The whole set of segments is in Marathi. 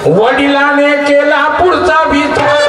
वडिलाने केला पुढचा विचार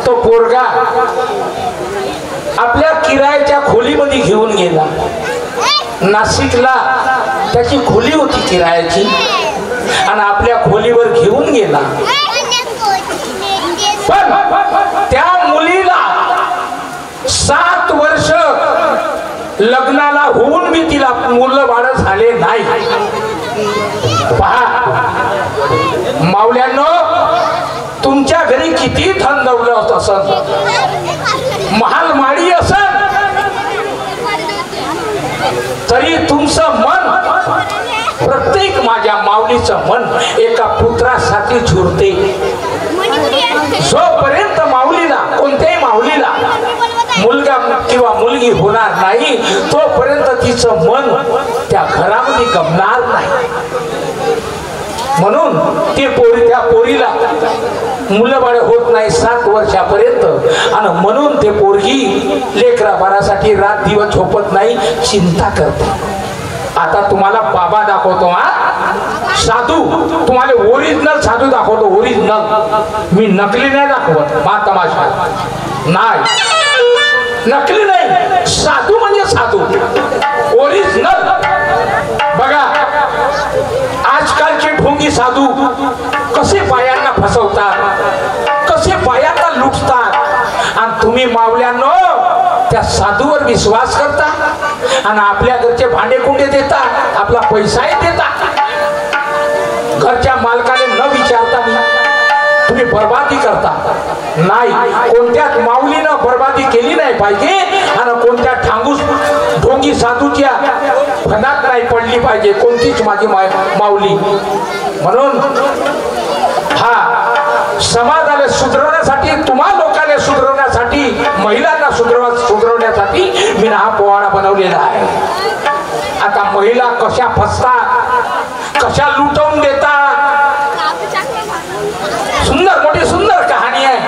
तो पोरगा आपल्या किरायाच्या खोलीमध्ये घेऊन गेला. नाशिकला त्याची खोली होती किरायाची आणि आपल्या खोलीवर घेऊन गेला. पण त्या मुलीला 7 वर्ष लग्नाला होऊन बी तिला मुलं बाळ झाले नाही. पहा मावल्यांनो, तुमच्या घरी किती धन दौलत असन, महाल माडी असन, तरी तुमचं मन, प्रत्येक माझ्या माऊलीचं मन एका पुत्रासाठी झुरते. जोपर्यंत माऊलीला, कोणत्याही माऊलीला मुलगा किंवा मुलगी होणार नाही तोपर्यंत तिचं मन त्या घरामध्ये गमणार नाही. म्हणून ते त्या पोरीला मुलं बाळ होत नाही 7 वर्षापर्यंत. आणि म्हणून ते पोरगी लेकरा बाळासाठी रात दिवस झोपत नाही, चिंता करते. आता तुम्हाला बाबा दाखवतो, हा साधू, तुम्हाला ओरिजिनल साधू दाखवतो. ओरिजिनल, मी नकली नाही दाखवत. मा तमाशा नाही, नकली नाही, साधू म्हणजे साधू, ओरिजिनल. बघा आजकालचे ढोंगी साधू कसे बायांना फसवतात, कसे बायांना लुटतात. आणि तुम्ही मावल्यांनो त्या साधूवर विश्वास करता आणि आपल्या घरचे भांडे कुंडे देता, आपला पैसाही देता. घरच्या मालकाने न विचारता तुम्ही बर्बादी करता. नाही, कोणत्याच माऊलीनं बर्बादी केली नाही पाहिजे आणि कोणत्या ठांगूस ढोंगी साधूच्या फणात नाही पडली पाहिजे कोणतीच माझी माऊली. म्हणून हा समाजाला सुधारण्यासाठी, तुम्हा लोकांना सुधारण्यासाठी, महिलांना सुधारण्यासाठी मी हा पोवाडा बनवलेला आहे. आता महिला कशा फसतात, कशा लुटवून देतात, सुंदर मोठी सुंदर कहाणी आहे.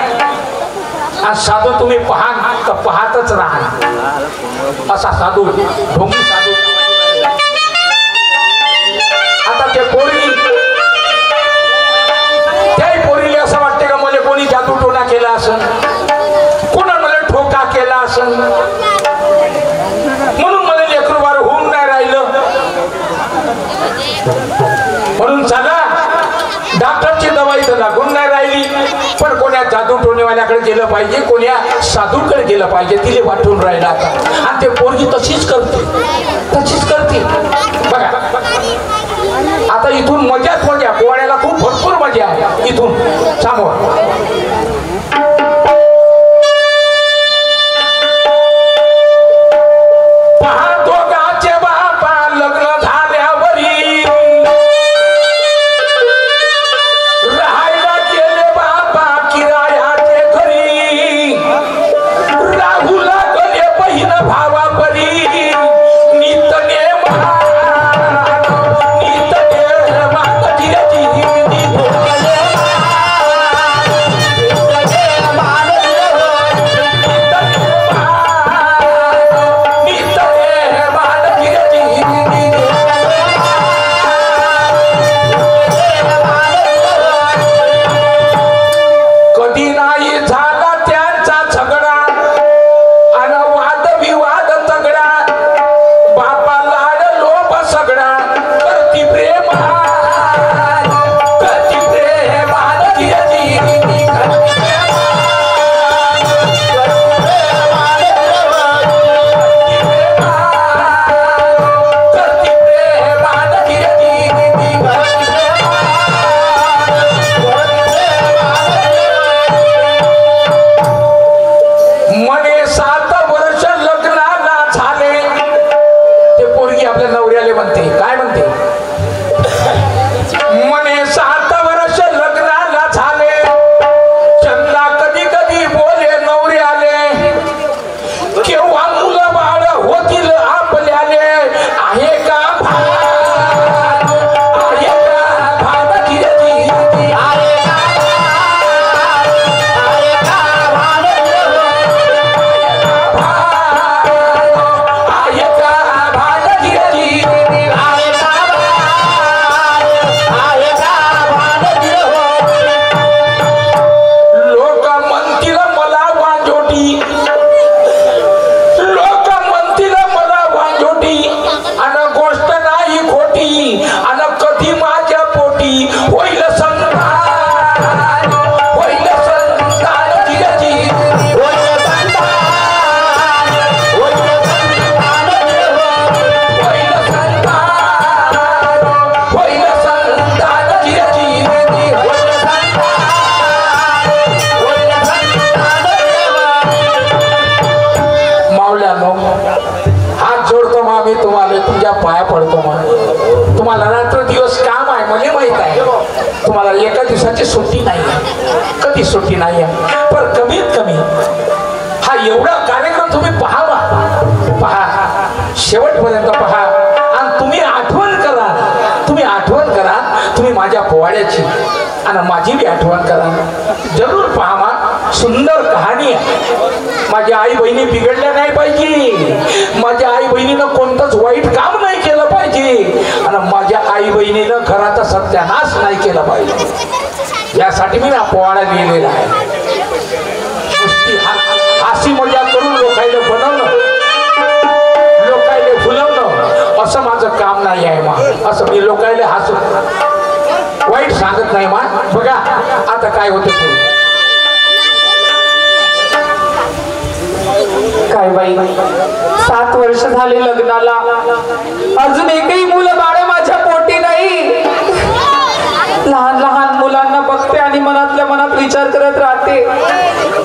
आणि साधू तुम्ही पाहतच राहा. असा साधू, ढोंगी साधू. आता ते पोरी, त्याही पोरीला असं वाटते का मला कोणी जादू टोना केला असेल, कोणा मला ठोका केला असेल, म्हणून मला लेकरू बाळ होऊन नाही राहिलं. म्हणून चला डॉक्टरची दवाई तर लागून नाही राहिली, पण कोण्या जादू टोने पोरीवाल्याकडे गेलं पाहिजे, कोण्या साधूकडे गेलं पाहिजे, तिले वाटून राहिला आता. आणि ते पोरगी तशीच करते, तशीच करते बघा. आता इथून मजाच मजा, पोवाड्याला खूप भरपूर मजा आहे इथून समोर. सुट्टी नाही, कधी सुट्टी नाही. पण कमीत कमी हा एवढा कार्यक्रम तुम्ही पहावा, पहा शेवटपर्यंत पहा. आणि तुम्ही आठवण करा, तुम्ही आठवण करा, तुम्ही माझ्या पोवाड्याची आणि माझी बी आठवण करा. जरूर पहा, सुंदर कहाणी आहे. माझ्या आई बहिणी बिघडल्या नाही पाहिजे, माझ्या आई बहिणीनं कोणतंच वाईट काम नाही केलं पाहिजे, आणि माझ्या आई बहिणीनं घराचा सत्यानाश नाही केला पाहिजे. यासाठी मी ना पोवाडा लिहिलेला आहे. नुसती हासी मजा करून लोकायला बनवणं, लोकायला फुलवणं असं माझं काम नाही आहे मा. असं मी लोकायला हसू वाईट सांगत नाही मा. बघा आता काय होतं ते काय बाई, 7 वर्ष झाले लग्नाला, अजून एकही मुलं बाळ माझ्या पोटी नाही. लहान लहान मुलांना बघते आणि मनातल्या मनात विचार करत राहते,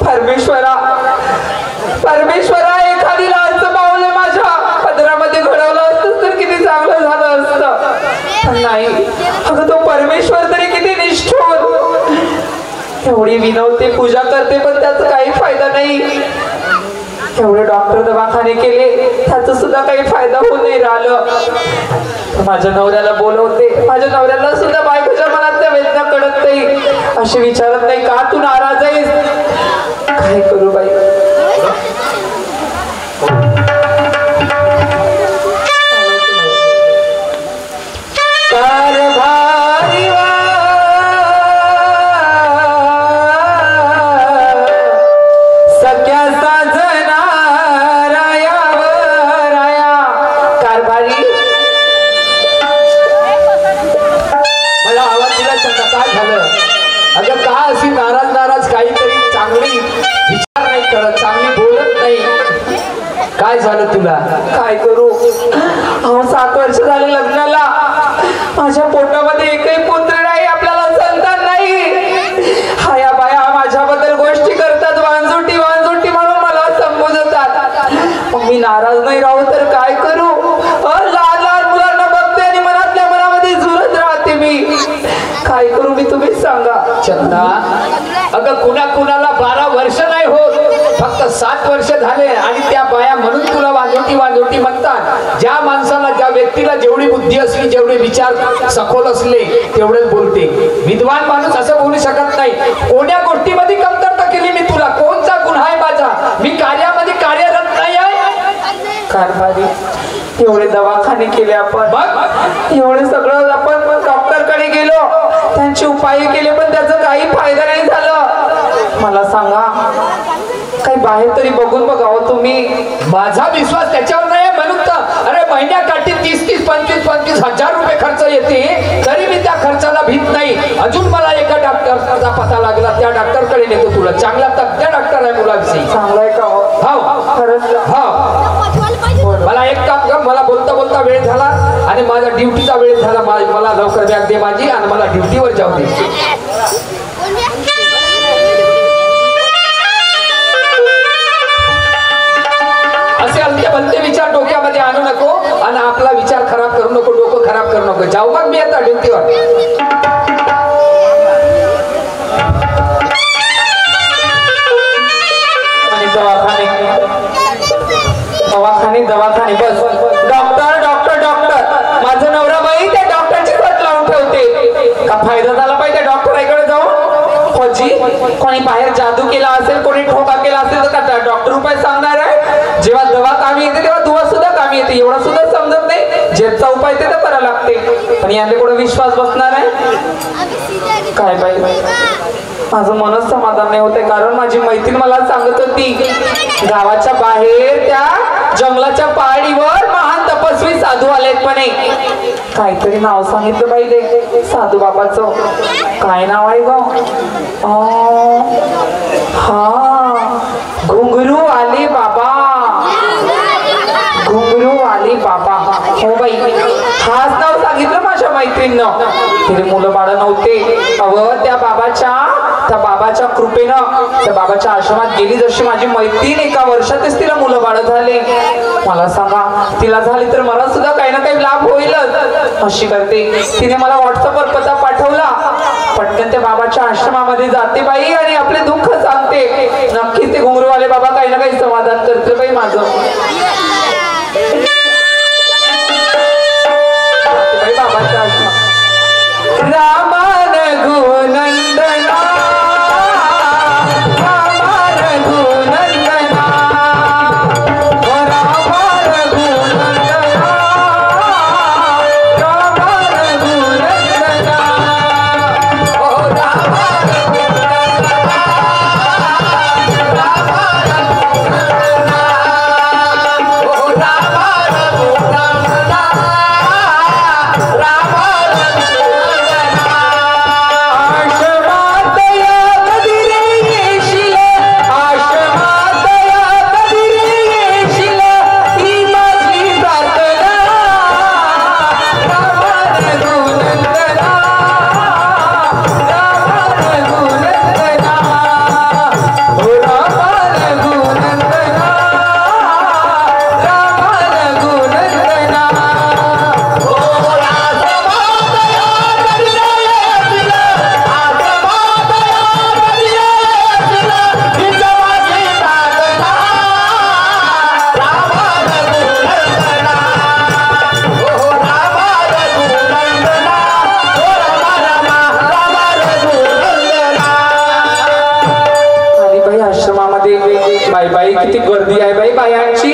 परमेश्वरा परमेश्वरा, एखादी लहानचं पाऊल माझ्या पदरामध्ये घडवलं असतं तर किती चांगलं झालं असतं. पण नाही, अगं तो परमेश्वर तरी किती निष्ठुर. एवढी विनवते, पूजा करते, पण त्याचा काही फायदा नाही. एवढे डॉक्टर दवाखाने केले, त्याचा सुद्धा काही फायदा होऊन नाही राहिलं. माझ्या नवऱ्याला बोलवते, माझ्या नवऱ्याला सुद्धा बायकोच्या मनातल्या वेदना कळत नाही, अशी विचारत नाही का तू नाराज आहेस. काय करू बाई. काय झालं तुला? काय करू? अहो 7 वर्ष झाले लग्नाला, माझ्या पोटामध्ये एकही पुत्र नाही, आपल्याला संतान नाही. हाया बाया माझ्याबद्दल गोष्टी करतात, वांजुटी वांजुटी म्हणून मला संबोधतात. मग मी नाराज नाही राहू तर काय करू? लहान लहान मुलांना बघते आणि मनातल्या मनामध्ये झुरत राहते मी. काय करू मी, तुम्हीच सांगा. चंदा, अगं कुणाला 12 वर्ष नाही होत, फक्त 7 वर्ष झाले आणि त्या बाया म्हणून तुला वाजोटी वाजोटी म्हणतात. ज्या माणसाला, ज्या व्यक्तीला जेवढी बुद्धी असली, जेवढे विचार सखोल असले तेवढेच बोलते. विद्वान माणूस असं बोलू शकत नाही. कोण्या गोष्टीमध्ये कमतरता केली मी तुला? कोणचा गुन्हा आहे माझा? मी कार्यामध्ये कार्यरत नाही आहे. कारभारी एवढे दवाखाने केले आपण, एवढे सगळं आपण डॉक्टरकडे गेलो, त्यांचे उपाय केले, पण त्याचा काही फायदा नाही झालं. मला सांगा, काही बाहेर तरी बघून बघावं तुम्ही. माझा विश्वास त्याच्यावर नाही म्हणून तर अरे महिन्याकाठी 30-30, 25-25 हजार रुपये खर्च येते, तरी मी त्या खर्चाला भीत नाही. अजून मला एका डॉक्टरचा पता लागला, त्या डॉक्टरकडे नेतो तुला. चांगला तज्ञ डॉक्टर आहे मुलाविषयी. चांगला आहे का? हो खरंच? हो. मला एक काम कर, मला बोलता बोलता वेळ झाला आणि माझा ड्युटीचा वेळ झाला. मला लवकर बॅग दे माझी आणि मला ड्युटीवर जाऊ दे. असे हलके भलते विचार डोक्यामध्ये आणू नको आणि आपला विचार खराब करू नको, डोकं खराब करू नको. जाऊ मग मी आता ड्युटीवर. दवाखाने बस. डॉक्टर डॉक्टर डॉक्टर, माझं नवरा बाई त्या डॉक्टरची वाट लावून ठेवते. का फायदा झाला पाहिजे डॉक्टरांकडे जाऊन? फौजी, कोणी बाहेर जादू केला असेल, कोणी ठोका केला असेल तर का डॉक्टर उपाय सांगणार आहे? जेव्हा दवा कामी येते तेव्हा दुवा सुद्धा कामी येते. एवढा सुद्धा समजत नाही. जेचा उपाय ते तर करायला लागते. पण यांना कोणी विश्वास बसणार आहे? काय बाई, माझं मनच समाधान नाही होते. कारण माझी मैत्रीण मला सांगत होती, गावाच्या बाहेर त्या जंगलाच्या पहाडीवर महान तपस्वी साधू आलेत म्हणे. काहीतरी नाव सांगितलं बाई ते साधू बाबाचं. काय नाव आहे ग? हा, घुंगरू आले बाबा, घुंगरू आले बाबा. हो बाई, हाच नाव सांगितलं माझ्या मैत्रीणनं. तिने मुलं बाळ नव्हते. त्या बाबाच्या कृपेनं त्या बाबाच्या आश्रमात गेली. जशी माझी मैत्रीण 1 वर्षातच तिला मुलं बाळ झाले. मला सांगा, तिला झाली तर मला सुद्धा काही ना काही लाभ होईलच. अशी करते, तिने मला व्हॉट्सअपवर पत्ता पाठवला. पटकन त्या बाबाच्या आश्रमामध्ये जाते बाई आणि आपले दुःख सांगते. नक्कीच ते घुंगरूवाले बाबा काही ना काही समाधान करते बाई माझं. बाबाच्या आश्रमात रामान गुणंदना, बाई किती गर्दी आहे बाई बायांची.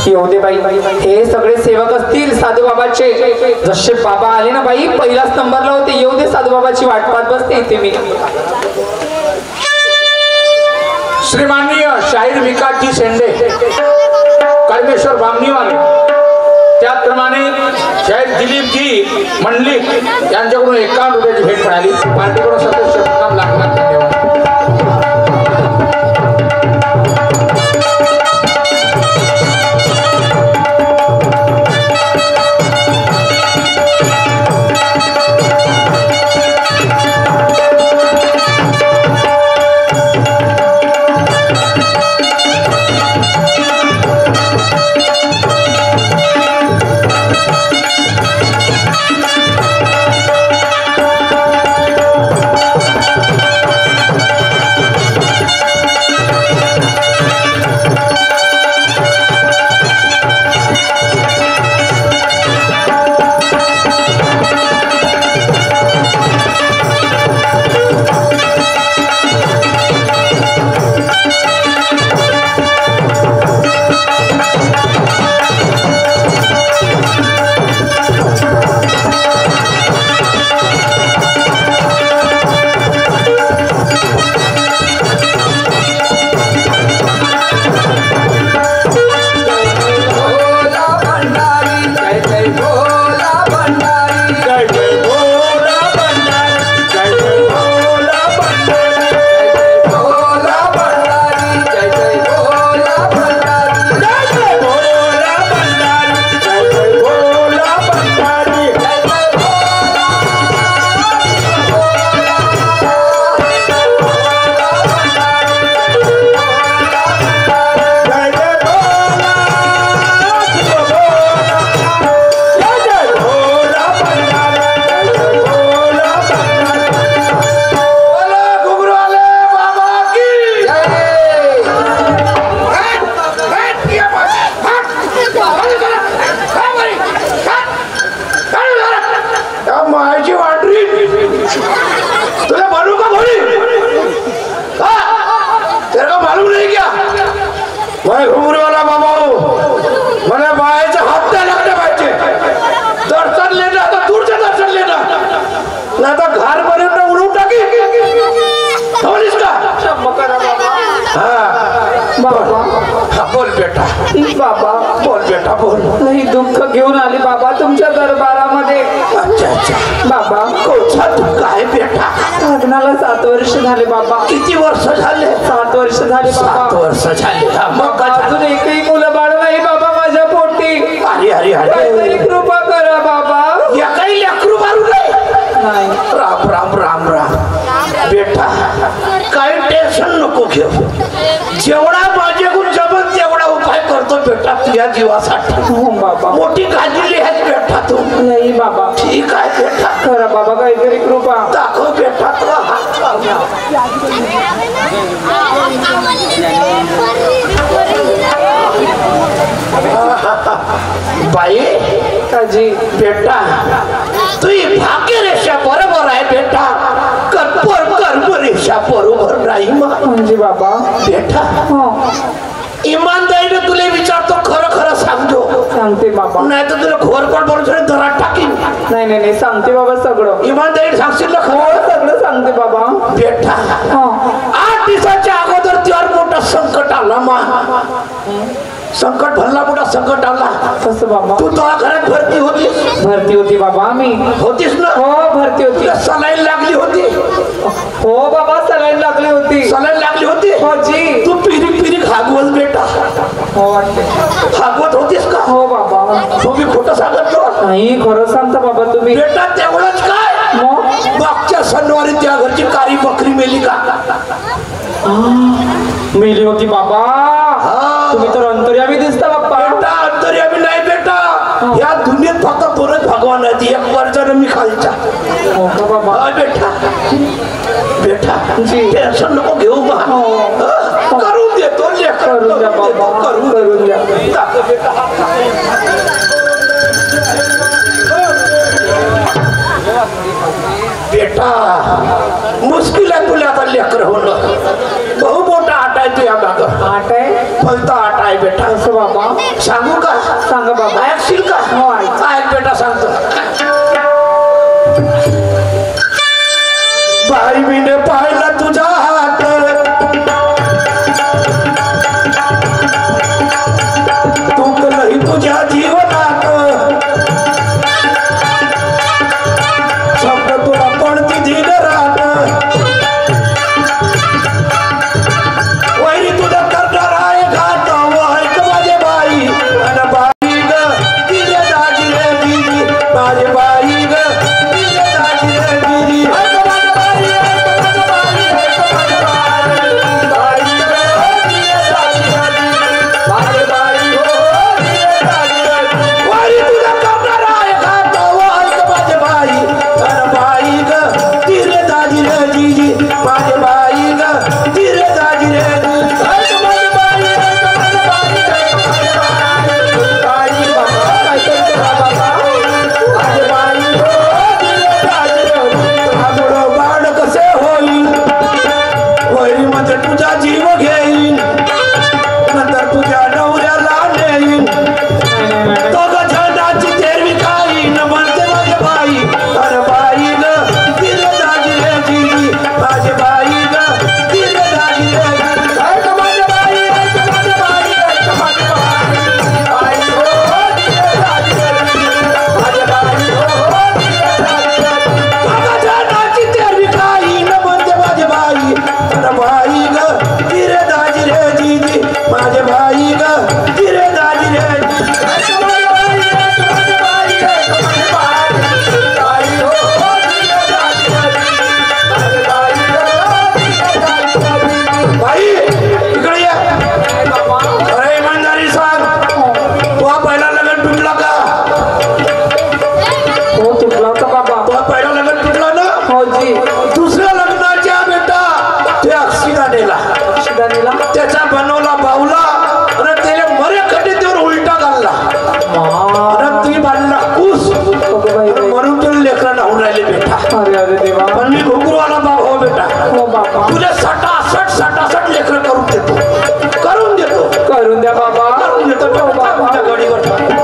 येऊ दे बाई, हे सगळे सेवक असतील साधू बाबाचे. जसे बाबा आले ना बाई, पहिलाच नंबरला होते. येऊ दे, साधू बाबाची वाट पाहत बसते इथे मी. श्रीमाननीय शाहीर विकासजी शेंडे, कळमेश्वर बामणीवाले, त्याचप्रमाणे शाहीर दिलीपजी मंडलिक यांच्याकडून 51 रुपयाची भेट मिळाली. पार्टीकडून सदस्य लाख ना तर घरपर्यंत उडवून टाकी समजलीस का? क्षमा करा बाबा. हा बाबा हा बोल बेटा बाबा बोल बेटा बोल. लई दुःख घेऊन आली बाबा तुमच्या दरबारामध्ये. अच्छा अच्छा बाबा कोणता दुःख आहे बेटा? लग्नाला 7 वर्ष झाले बाबा. किती वर्ष झाले? 7 वर्ष झाले 7 बाबा. वर्ष झाले. हा, मग काय अजून झालं? एकही मुलं बाळ नाही बाबा माझ्या पोटी. अरे अरे काहीतरी अरे कृपा करा बाबा. या काही लेकरू मारू नये. नाही राम राम राम राम बेटा काही टेन्शन नको घेऊ. जेवढा माझ्याकडून जमत तेवढा उपाय करतो बेटा तुझ्या जीवासाठी. हो बाबा. मोठी काळजी आहेस बेटा तू. नाही बाबा. ठीक आहे बेटा. करा बाबा काहीतरी कृपा. दाखव बेटा तुला हात लावला. बाई काजी बेटा तुझी भाग्यरेषा बरोबर आहे बेटा. कर्मरेषा बरोबर नाही म्हणजे बाबा. बेटा हो इमानदारीने तुला विचारतो खरं खरं सांगतो. सांगते बाबा. नाही तर तुला घोरपड बरोबर दरात टाकीन. नाही नाही नाही सांगते बाबा सगळं. इमानदारी सांगशील ना हो खरं? सगळं सांगते बाबा. बेटा हो 8 दिवसाच्या अगोदर त्यावर मोठा संकट आला मा. संकट भरला मोठा संकट आला. कसं बाबा? तू दवाखान्यात भरती होतीस. भरती होती बाबा आम्ही. होतीस ना? हो भरती होती. तुला सलाईन लागली होती. हो बाबा सलाईन लागली होती. सलाईन लागली होती. हो जी. तू पिरी खागवत बेटा. हो वाटते. खागवत होतीस का? हो बाबा. तुम्ही खोटं सांगतो नाही खरं सांगता बाबा तुम्ही. बेटा तेवढंच काय मग मागच्या शनिवारी त्या घरची काळी बकरी मेली का? मेली होती बाबा. तुम्ही तर अंतर्यामी दिसता बाप्पा. बेटा अंतर्यामी नाही बेटा. या दुनियेत फक्त दोनच भगवान आहेत. एक वरचा मी खालचा. हो का बाबा. हा बेटा बेटा जी. टेन्शन नको घेऊ बा. हो. करून देतो लेकरं. करून द्या बाबा. करून द्या. दाखव बेटा हात. बेटा मुश्किल आहे तुला आता लेकर होणं. बहु मोठा आटा आहे तुझ्या माग. आठ आहे. फक्त आटा आहे बेटा. असं बाबा. सांगू का? सांगा बाबा. ऐकशील का? हो ऐक. ऐक बेटा सांगतो. बाई मीने पाहिला तुझा हात. तू नाही तुझ्या जीवनात. शब्द तुला पडती दिन रात. वैरी तुझा करणार आहे घात. ऐक माझे बाई आणि बाई ग तिने दागिने दिली. माझे बाई ग तिने दागिने दिली. ऐक माझे बाई, ऐक माझे बाई, ऐक माझे बाई. बाई ग तिने दागिने दिली. माझे बाई हो तिने दागिने दिली. वैरी तुझा करणार आहे घात. ऐक माझे बाई आणि बाई ग तिने दागिने दिली. माझे बाई ग तिने दागिने दिली. ऐक माझे बाई, ऐक माझे बाई, ऐक माझे बाई. बाई बाबा काय करतो बाबा? माझे बाई हो तिने दागिने दिली. आजोळं बाळ कसे होईल? वैरी मध्ये तुझा जीव घेईन. नंतर तुझ्या नवऱ्याला नेईन. दोघं जणांची तेरवी खाईन. म्हणते माझे बाई अरे बाई ग तिने दागिने दिली. माझे बाई ग तिने दागिने दिली. ऐक माझे बाई, ऐक माझे बाई, ऐक माझे बाई. बाई हो तिने दागिने दिली. माझे बाई हो तिने दागिने दिली. दोघं जणांची तेरवी खाईन. म्हणते माझे बाई अरे बाई ग तिने दागिने दिली. माझे बाई ग तिने दागिने दिली. ऐक माझे बाई, ऐक माझे बाई, ऐक माझे बाई. बाई हो तिने दागिने दिली. माझे बाई ग तिने दागिने दिली. बाई इकडे ये. अरे इमानदारी सांग. तू हा पहिला लग्न तुटला का? हो तुटला होता बाबा. तू हा पहिला लग्न तुटला ना? हो जी. दुसऱ्या लग्नाच्या बेटा ते अक्षिदा नेला. शिदानीला. त्याचा बनवला बाहुला आणि त्याला मरे खड्डीवर उलटा घालला आणि तुम्ही बांधला कुस. म्हणून तुला लेकरं धावून राहिले बेटा. अरे अरे देवा. पण मी घुंगरूवाला बाबा हो बेटा. हो बाबा. तुला 67 लेकरं करून देतो. करून देतो. करून द्या बाबा. करून देतो हो बाबा. तुमच्या गाडीवर करून देतो.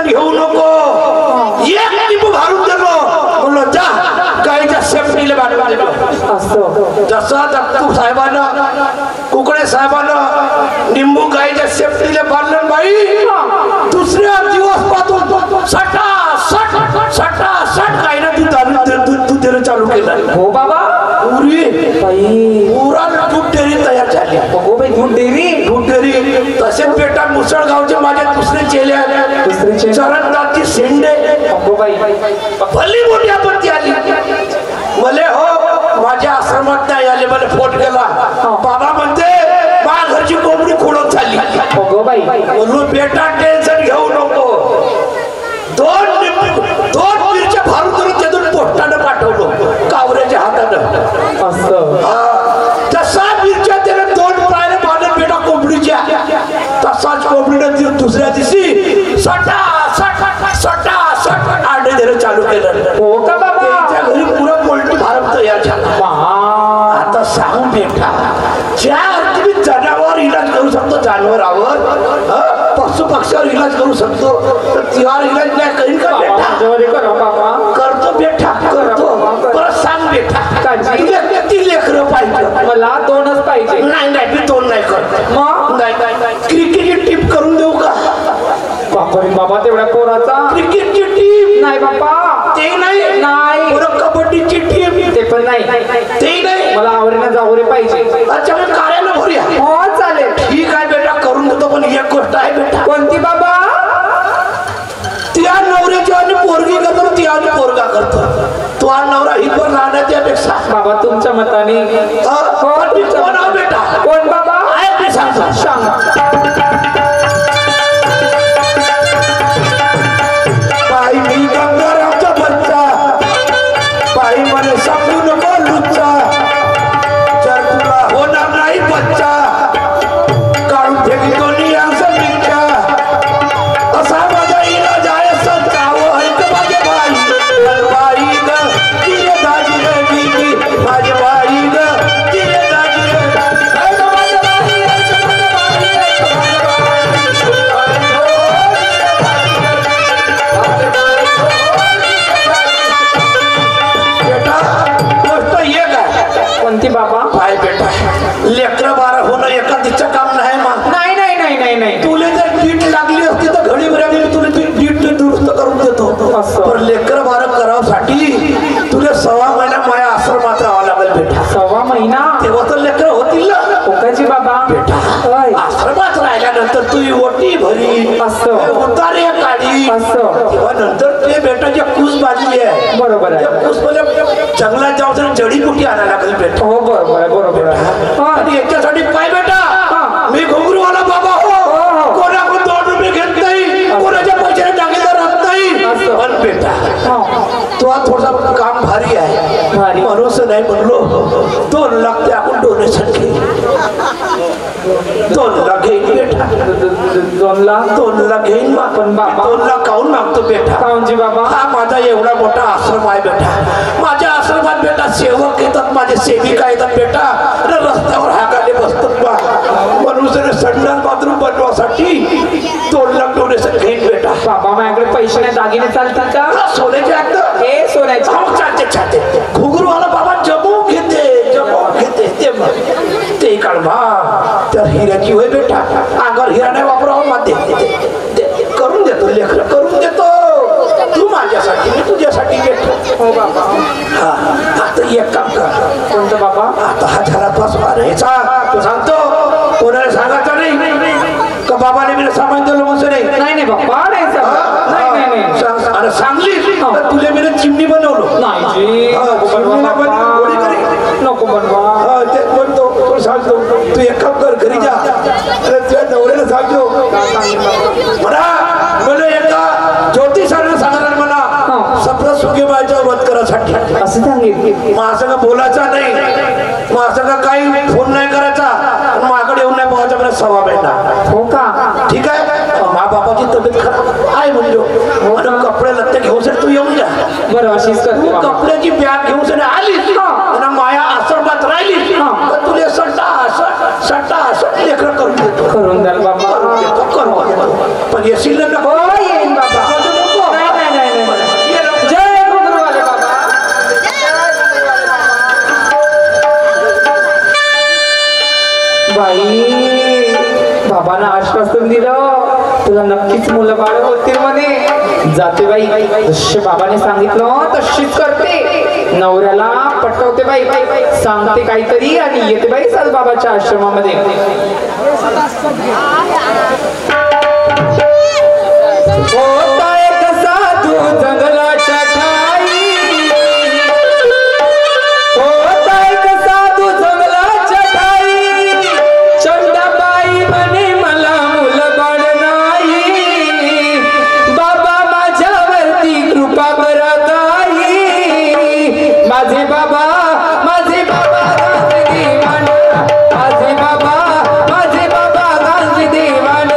घेऊ नको, एक लिंबू घालून देतो म्हणलो जा गाईच्या सेफ्टीला बांधवायला. जसं दत्तू साहेबानं कुकडे साहेबानं निंबू गाईच्या सेफ्टीला बांधलं बाई, दुसऱ्या दिवस पासून सटा सट गाईनं दूध देणं चालू केलं. हो बाबा, पुरा दूध डेअरी तयार झाली. हो बाई, दूध डेअरी. तसेच बेटा मुसळगावचे माझे दुसरे चेले आले, चरणदासची शेंडे, भली मोठी आपत्ती आली. मले हो माझ्या आश्रमात नाही आले, मला फोन केला. बाबा म्हणते माझ्या घरची कोंबडी खोडत झाली. बोललो बेटा टेन्शन घेऊ नको, दोन मिरच्या फारून धरून त्यातून पोस्टानं पाठवलो कावऱ्याच्या हातानं. तसा मिरच्या त्याने दोन पायऱ्या बांधून बेटा कोंबडीच्या, तसाच कोंबडीनं दुसऱ्या दिवशी सटा अंडे देणं चालू केलं. हो का बाबा? त्याच्या घरी पुरा पोल्ट्री फार्म तयार झाला. आता सांग बेटा, ज्या अर्थी जनावर इलाज करू शकतो जानवरावर, पशु पक्षावर इलाज करू शकतो, तर तिवर इलाज नाही करीन का बेटा? करतो बेटा, करतो. परत सांग बेटा, तुला किती लेकरं पाहिजे? मला 2च पाहिजे. नाही मी 2 नाही करत. मग क्रिकेटची टीम करून देऊ का? बाबा तेवढ्या पोराचा क्रिकेटची टीम नाही बाबा, ते नाही. बरं कबड्डीची टीम ते पण नाही. ते नाही. मला आवडीनं जावरे पाहिजे. अच्छा मग कार्याला भरूया. हो चालेल. ठीक आहे बेटा, करून देतो. पण एक गोष्ट आहे बेटा. कोणती बाबा? त्या नवऱ्याची आणि पोरगी करतो, ती आणि पोरगा करतो. तो आणि नवरा हितभर राहण्याच्या बाबा तुमच्या मताने कोण हा बेटा? कोण बाबा? आहे सांगा. बाई मी गंगारामचा बच्चा, बाई मला सांगू नको लुच्चा, जर तुला होणार नाही बच्चा काढून फेकी दोन्ही यांचा मिरच्या, असा माझा इलाज आहे. संतावं ऐक माझे बाई ग तिरे दाजी रे दीदी, माझे बाई ग तिरे दाजी रे कोणती बाबा? पाय बेटा, लेकर 12 होणं एका दिवसाचं काम नाही. मग नाही तुला जर नीट लागली असती तर घडी भरावी तुला नीट दुरुस्त करून देतो. पण लेकर 12 करावसाठी तुला 6 महिना माझ्या आश्रमात राहावं लागेल बेटा. 6 महिना? तेव्हा तर लेकर होतील ना. ओकाची बाबा बेटा, आश्रमात राहिल्यानंतर तू ओटी भरी, उतारे काढी, तेव्हा नंतर ते बेटा जे कूस बाजली आहे, बरोबर आहे, कूस मध्ये जंगलात जाऊन जडीबुटी आणायला लागेल बेटा. हो बरोबर आहे. आणि याच्यासाठी काय बेटा, मी घुंगरूवाला बाबा हो, कोणाकडून 2 रुपये घेत नाही, कोणाच्या पैशाने टाकीला राहत नाही. पण बेटा तो थोडा काम भारी आहे, म्हणून नाही म्हणलो 2 लाख ते आपण डोनेशन घेईल. 2 लाख घेईन बेटा. 2 लाख घेईन. पण बाबा 2 लाख काऊन मागतो बेटा? काऊनजी बाबा? हा माझा एवढा मोठा आश्रम आहे बेटा. माझ्या आश्रमात बेटा सेवक येतात, माझे सेविका येतात बेटा, रस्त्यावर हाकाले बसतात बा. म्हणून संडास बाथरूम बनवासाठी 2 लाख डोनेशन घेईन बेटा. बाबा माझ्याकडे पैसे नाही, दागिने चालतात का? सोन्याचे आहेत हे सोन्याचे चालते. घुंगरूवाला बाबा जमू घेते ते काढ भा. त्या हिऱ्याची होय बेटा, अंगावर हिरा नाही वापरावं. मध्ये करून देतो, लेकर करून देतो. तू माझ्यासाठी, मी तुझ्यासाठी बेटा. हो बाबा. हा आता एक काम कर. कोणतं बाबा? आता हा घरात याचा तो सांगतो, कोणाला सांगायचं नाही का बाबाने मी सामान दिलं म्हणतो नाही. नाही बाबा नाही सांगली तुला मी चिमणी बनवलो. नको बनवा. ते म्हणतो, तो सांगतो तू एक काम कर, घरी जा तुझ्या नवऱ्याला सांगतो मला एका ज्योतिषाने सांगणार मला सप्त सुखीबाईचा वध करायसाठी. असं सांगितलं. माझं का बोलायचा नाही, माझं का काही फोन नाही करायचा, माझ्याकडे येऊन नाही पोहायचा. मला 6 महिना. हो का? ठीक आहे. मा बापाची तब्येत खराब आहे म्हणलो, आणि कपडे लत्ते घेऊन तू येऊन जा. बरं अशीच तू कपड्याची बॅग घेऊन आली आणि माया आश्रमात राहिली, तुला सट्टा लेकर करून देतो. करून द्याल बाबा. पण येशील ना? येईन बाबा. नक्कीच मुलं बाळ होतील म्हणे. जाते बाई, जसे बाबाने सांगितलं तशीच करते. नवऱ्याला पटवते बाई, सांगते काहीतरी आणि येते बाई साईबाबाच्या आश्रमामध्ये. होता एक साधू जंगलाच्या ठाई, होता एक साधू जंगलाच्या ठाई. चंदाबाई म्हणे मला मुलं बाळ नाही, बाबा माझ्यावरती कृपा करा ताई. माझे बाबा माझे बाबा गांधी देवान, माझे बाबा माझे बाबा गांधी देवान.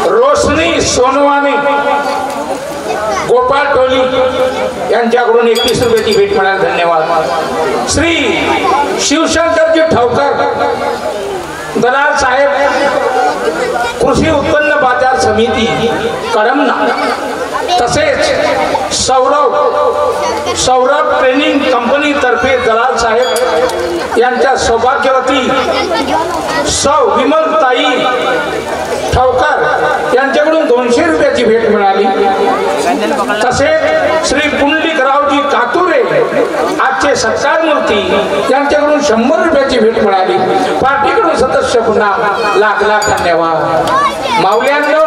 रोशनी सोनवाने गोपाळ टोली यांच्याकडून 21 रुपयाची भेट मिळाली. धन्यवाद. श्री शिवशंकरजी ठवकर दलाल साहेब, कृषी उत्पन्न बाजार समिती कडमना, तसेच सौरभ ट्रेनिंग कंपनी तर्फे दलाल साहेब यांच्या सौभाग्यवती सौ विमलताई ठवकर यांच्याकडून 200 रुपयाची भेट मिळाली. तसेच श्री पुंडलिकरावजी कातुरे आजचे सत्कार मूर्ती यांच्याकडून 100 रुपयाची भेट मिळाली. पार्टीकडून सदस्य पुन्हा लाख लाख धन्यवाद. माऊल्यांनो,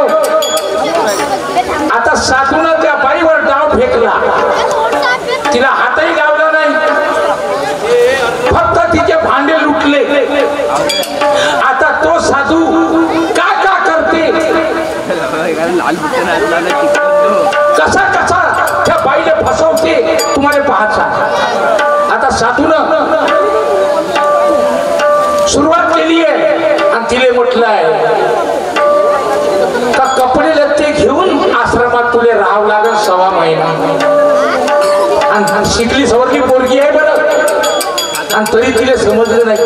आता साधूनं त्या बाईवर डाव फेकला, तिला हातही लावला नाही, फक्त तिचे भांडे लुटले. आता तो साधू का करते, कसा कसा त्या बाईला फसवते तुम्हाला पाहायचा. आता साधूनं सुरुवात केली आहे आणि तिले म्हटलंय का कपडे लत्ते घेऊन आश्रमात तुले राहावं लागेल 6 महिना. आणि शिकली सवरली पोरगी आहे बरं, आणि तरी तिला समजलं नाही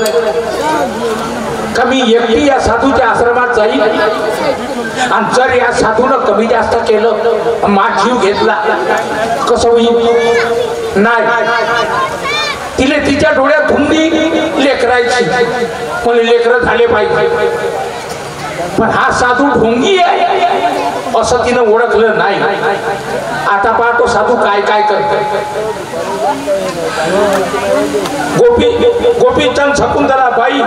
का मी एकटी या साधूच्या आश्रमात जाईल. आणि जर या साधूनं कमी जास्त केलं, माझा जीव घेतला, कसं होईल. नाही, तिले तिच्या डोळ्यात धुंदी लेकरायची, पण लेकरं झाले पाहिजे. पण हा साधू ढोंगी आहे असं तिनं ओळखलं नाही. आता पाहतो साधू काय काय करतो. गोपीचंद शकुंतला बाई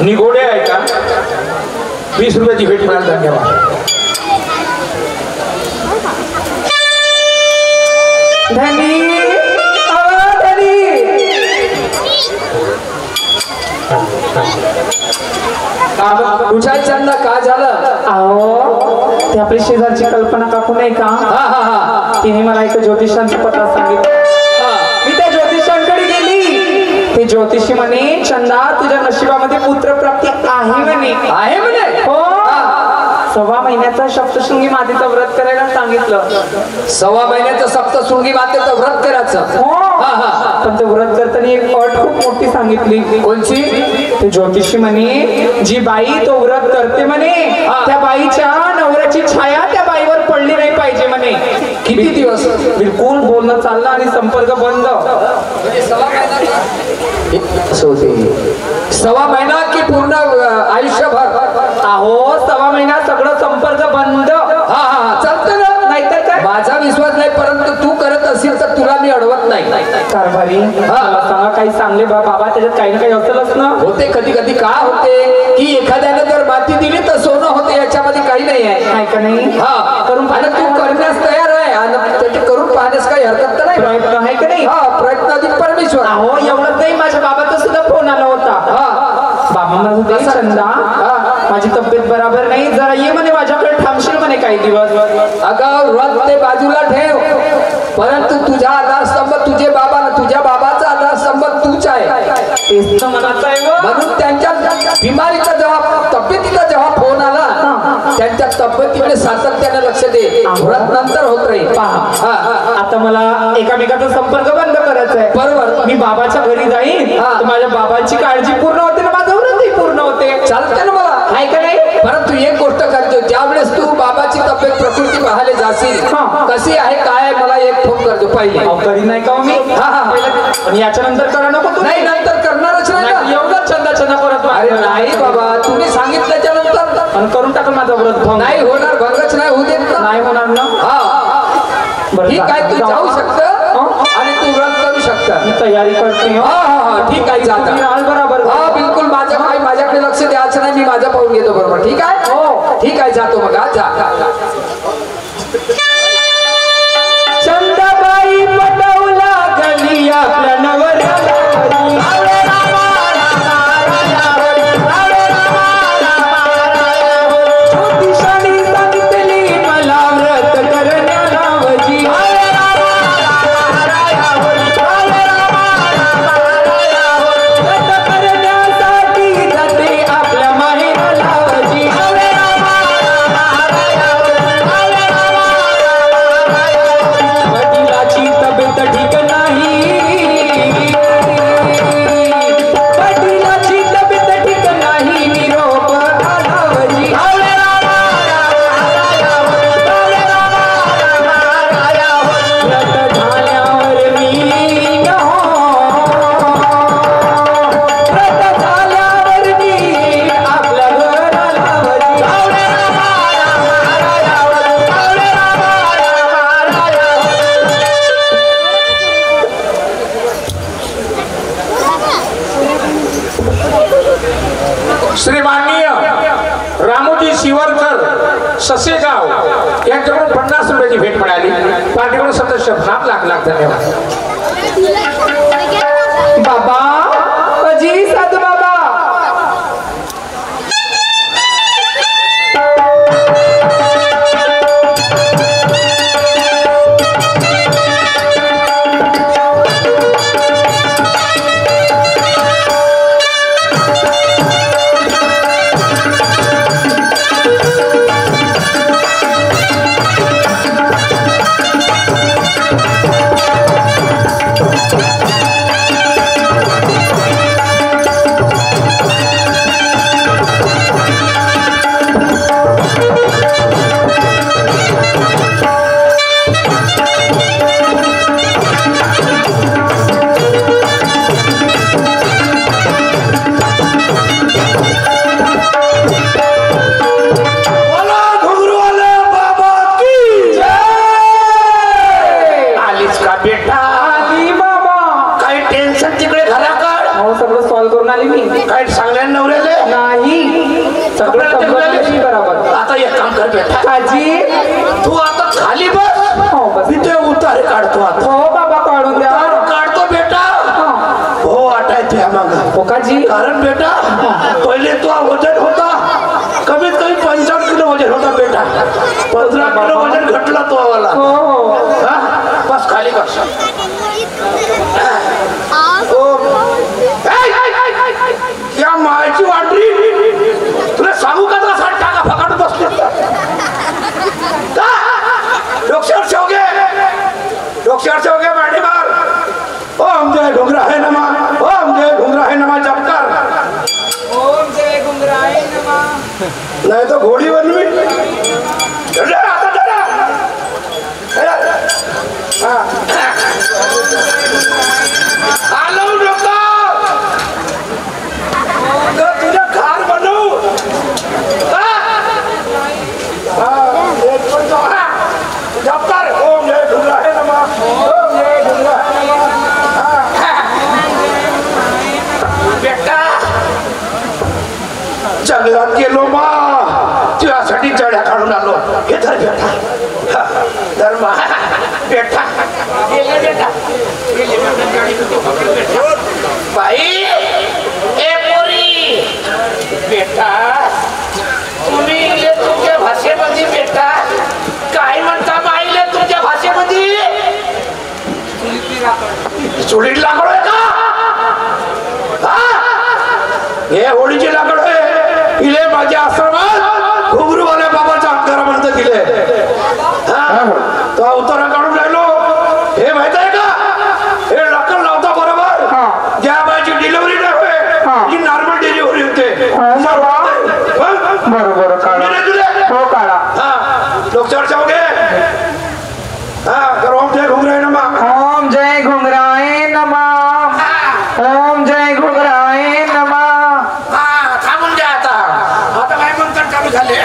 निगोडे आहे का, 20 रुपयाची भेट मिळाली. धन्यवाद. तुझ्या चंदा का झालं. अहो, ते आपली शेजारची कल्पना काकू नाही का, तिने मला एक ज्योतिषांचा पत्ता सांगितलं. मी त्या ज्योतिषांकडे गेली. ते ज्योतिषी म्हणे, चंदा तुझ्या नशिबामध्ये पुत्र प्राप्ती आहे म्हणे. आहे म्हणे. हो. 6 महिन्याचा सप्तशृंगी मातेचं व्रत करायला सांगितलं. 6 महिन्याचं सप्तशृंगी मातेचं व्रत करायचं. पण ते व्रत करताना एक अट खूप मोठी सांगितली. कोणची? ते ज्योतिषी म्हणे जी बाई तो व्रत करते म्हणे त्या बाईच्या नवऱ्याची छाया त्या बाईवर पडली नाही पाहिजे म्हणे. किती दिवस? बिलकुल बोलणं चाललं आणि संपर्क बंद. 6 महिना की पूर्ण आयुष्यभर? अहो 6 महिना सगळं संपर्क बंद. चालतं ना. नाहीतर काय? माझा विश्वास नाही, परंतु तू करत असेल तर तुला मी अडवत नाही. कारभारी मला सांगा काही चांगले बाबा त्याच्यात काही ना काही असेलच ना. होते कधी कधी का होते की एखाद्याने जर माती दिली तर सोनं होते, याच्यामध्ये काही नाही आहे का नाही? करून आणि तू करण्यास तयार आहे आणि ते करून पाहण्यास काही हरकत तर नाही. प्रयत्न आहे का नाही? प्रयत्न अधिक परमेश्वर. अहो एवढंच नाही, माझ्या बाबाचा सुद्धा फोन आला होता. बाबा म्हणत होते चंदा माझी तब्येत बरोबर नाही, जरा ये म्हणे माझ्याकडे थांबशील म्हणे काही दिवस. अगं व्रत ते बाजूला ठेव, परंतु तुझा आधारस्तंभ तुझे बाबा, तुझ्या बाबाचा आधारस्तंभ तूच आहे. म्हणून त्यांच्या बिमारीचा जेव्हा तब्येतीचा जेव्हा फोन आला त्यांच्या तब्येतीकडे सातत्याने लक्ष दे. व्रत नंतर होत राहील. आता मला एकामेकाचा संपर्क बंद करायचा आहे. बरोबर. मी बाबाच्या घरी जाईन तर माझ्या बाबाची काळजी पूर्ण होते ना, माझं व्रतही पूर्ण होते. चालते ना मला, आहे का नाही? परंतु एक गोष्ट करतो, ज्यावेळेस तू बाबाची तब्येत प्रकृती पाहायला जाशील कशी आहे काय आहे मला एक फोन करतो पहिले. करी नाही का मी? आणि याच्यानंतर करा नको तू? नाही नंतर करणारच नाही ना. एवढंच छंदा करत. अरे नाही बाबा, तुम्ही सांगितल्याच्या नंतर करून टाकून माझा व्रत भंग. नाही होणार, भंगच नाही होऊ देत ना. नाही होणार ना. ठीक आहे, तू जाऊ शकत आणि तू व्रत करू शकता. मी तयारी करते. ठीक आहे, जाता बरोबर. बिलकुल. माझ्याकडे लक्ष द्यायचं नाही, मी माझ्या पाहून घेतो. बरोबर, ठीक आहे. हो ठीक आहे, जातो मग. जा. चंदाबाई पटवला गली आपल्या नवऱ्याला. ज्योतिषाने सांगितली मला व्रत करण्याला वजी. व्रत करण्यासाठी जाते आपल्या माहेराला वजी. वडिलाची तब्येत ठीक नाही, वडिलाची तब्येत ठीक नाही, निरोप आला वजी. व्रत झाल्यावर मी व्रत झाल्यावर मी आपल्या घराला वजी. श्रीमाननीय रामोजी शिवरकर ससेगाव यांच्याकडून 50 रुपयाची भेट मिळाली. पार्टीकडून सदस्य नाम लाख धन्यवाद. बाबा अजी साधू बाबा. काय सांगल्या नवऱ्याले नाही सगळं बरोबर. आता एक काम कर बेटा, आजी तू आता खाली बस, मी ते उतार काढतो. आता हो बाबा काढून द्या. काढतो बेटा. हो वाटायचं मग हो काजी. कारण बेटा पहिले तो वजन होता कमीत कमी 55 किलो वजन होता बेटा. 15 किलो वजन घटला तो आवाला. हो बस खाली बस. या मायची वाटरी तुला सांगू का, टाका फकाट बसले. नाही तर घोडी बनवी आता तुझ्या खार बनवू जप्पर ओम जय ढुंगराय नमः ओम जय ढुंगराय बेटा जंगलात गेलो मा तुझ्यासाठी चढ्या काढून आलो हे धर बेटा धर्मा बेटा बाई ए पोरी बेटा तुम्ही तुमच्या भाषेमध्ये बेटा काय म्हणता बाईले तुमच्या भाषेमध्ये चुलीत लाकड आहे का हे होळीची लाकड आहे इले माझ्या आश्रमात घुगरूवाल्या बाबाच्या अंगारा म्हणतात दिले तो अवतारा काढून राहिलो हे माहित आहे का हे लाकड लावता बरोबर ज्या बाईची डिलिव्हरी नाही होय जी नॉर्मल डिलिव्हरी होते बरोबर काढा डॉक्टर जाओगे हाँ ओम जय घुंगराय नमः ओम जय घुंगराय नमः ओम जय घुंगराय नमः थांबून द्या आता काय म्हणतात चालू झाले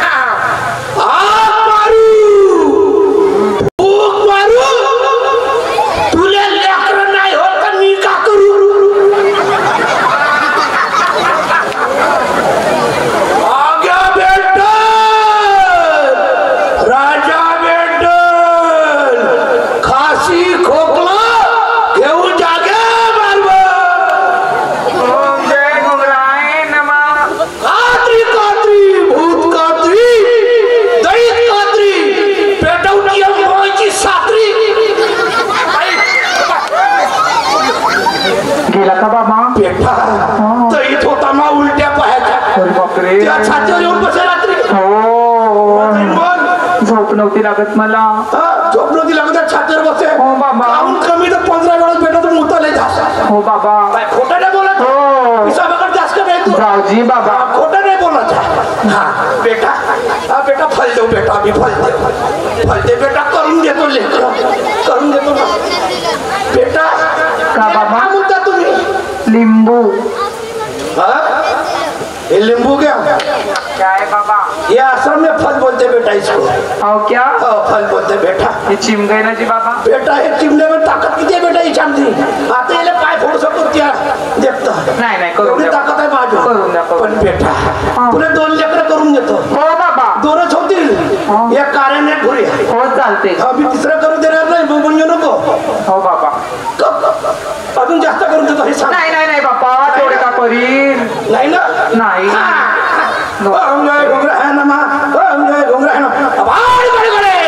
तुला लेकरं नाही होत तर मी का करू आग्या भेटल राजा भेटल खासी खोकला घेऊन जागे ओम जय घुंगराय नमः कात्री कात्री भूत कात्री दैत कात्री पेटवणी अंबाची सात्री गेला का बाबा पेठा दैत होता मा उलट्या पायाच्या बापरे त्या छातीवर येऊन बसे रात्री झोप नव्हती लागत मला झोप नव्हती लागत छातीवर बसे हो बाबा कमी तर 15 वेळा पेटवतो मुताले हो बाबा खोटं नाही बोलत पिसाबाकडे जास्त नाही तू जाऊजी बाबा खोटं नाही बोलत हा बेटा फल देऊ बेटा मी फल दे बेटा करून देतो लेकर करून देतो ना बेटा का बाबा काय म्हणता तुम्ही लिंबू ये लिंबू क्या काय बाबा ये आश्रम में फल बोलते बेटा इसको और क्या फल बोलते बेटा ये चिम गए ना जी बाबा बेटा हे चिमणे में ताकद किती आहे बेटा हिच्यामध्ये आता याला काय फोडू शकतो त्या देखता नाही करून द्या ताकद आहे माझी करून द्या पण बेटा तुला 2 लेकरं करून देतो हो बाबा 2च होतील एक कार्याने घुरी हो चालते मी तिसरं करून देणार नाही मग म्हणजे नको हो बाबा अजून जास्त करून देतो हे सांग नाही बाबा तेवढे का करीन नाही ना नाही ओम जय घुंगराय नमः ओम जय घुंगराय नमः आभार गडगडे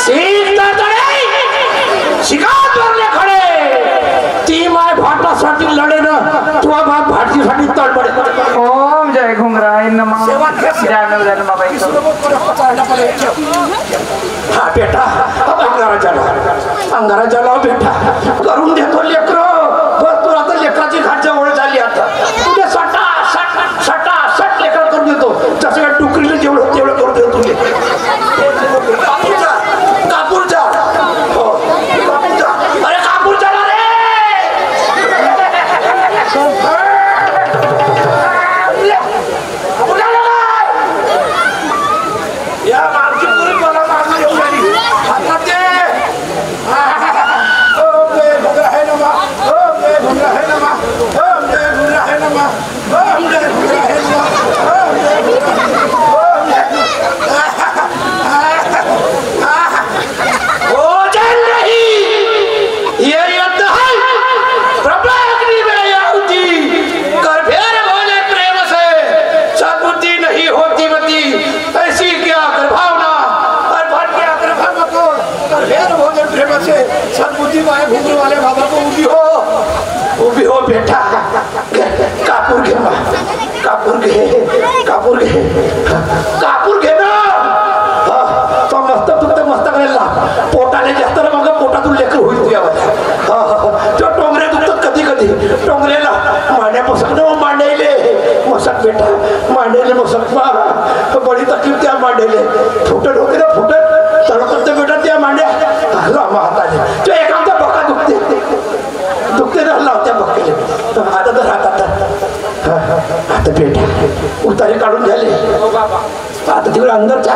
सीता तडे शिकात वरले खडे ती माय भाटासाठी लढे ना तुझा बाप भाटीसाठी तळपडे ओम जय घुंगराय नमः जान बाबा हा बेटा अंगाराच्या लाव बेटा करून देतो लेकर बस तू आता लेकराची घाट जवळ झाली आता तुझ्या सट लेकर करून देतो जसं काय टुकरीला जेवढं तेवढं करून देतो तुझे कापूरचा अरे कापूरचा रे या मागची पुरी मला मागणी येऊन झाली हातात दे ओम जय घुंगराय नमः ओम जय घुंगराय नमः ओम जय घुंगराय नमः ओम जय घुंगराय नमः ओम जय हो जल नहीं ये युद्ध है प्रभाग्नि में आहुति कर फेर बोले प्रेम से सद्बुद्धि नहीं होती मती ऐसी क्या कर भावना और भर क्या कर भर को कर फेर बोले प्रेम से सद्बुद्धि वाले घुंगरू वाले बाबा को उभी हो बेटा कापूर घे ना तो मस्त करायला पोटाने जास्त मग पोटातून लेकर होईल तुझ्या तो टोंगरे दुखतात कधी टोंगरेला मांड्या मसक ना मांडायले मसक बेटा मांडायले मसक उतारे काढून झाले. हो बाबा. आता तिकडे अंदरच्या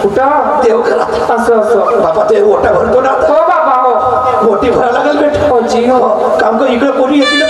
कुठं देवघरात असं असं बाबा ते ओटा भरतो ना आता. हो बाबा हो ओटी भरायला लागेल बेटा. हो जी हो. काम कर इकडे कोणी येतील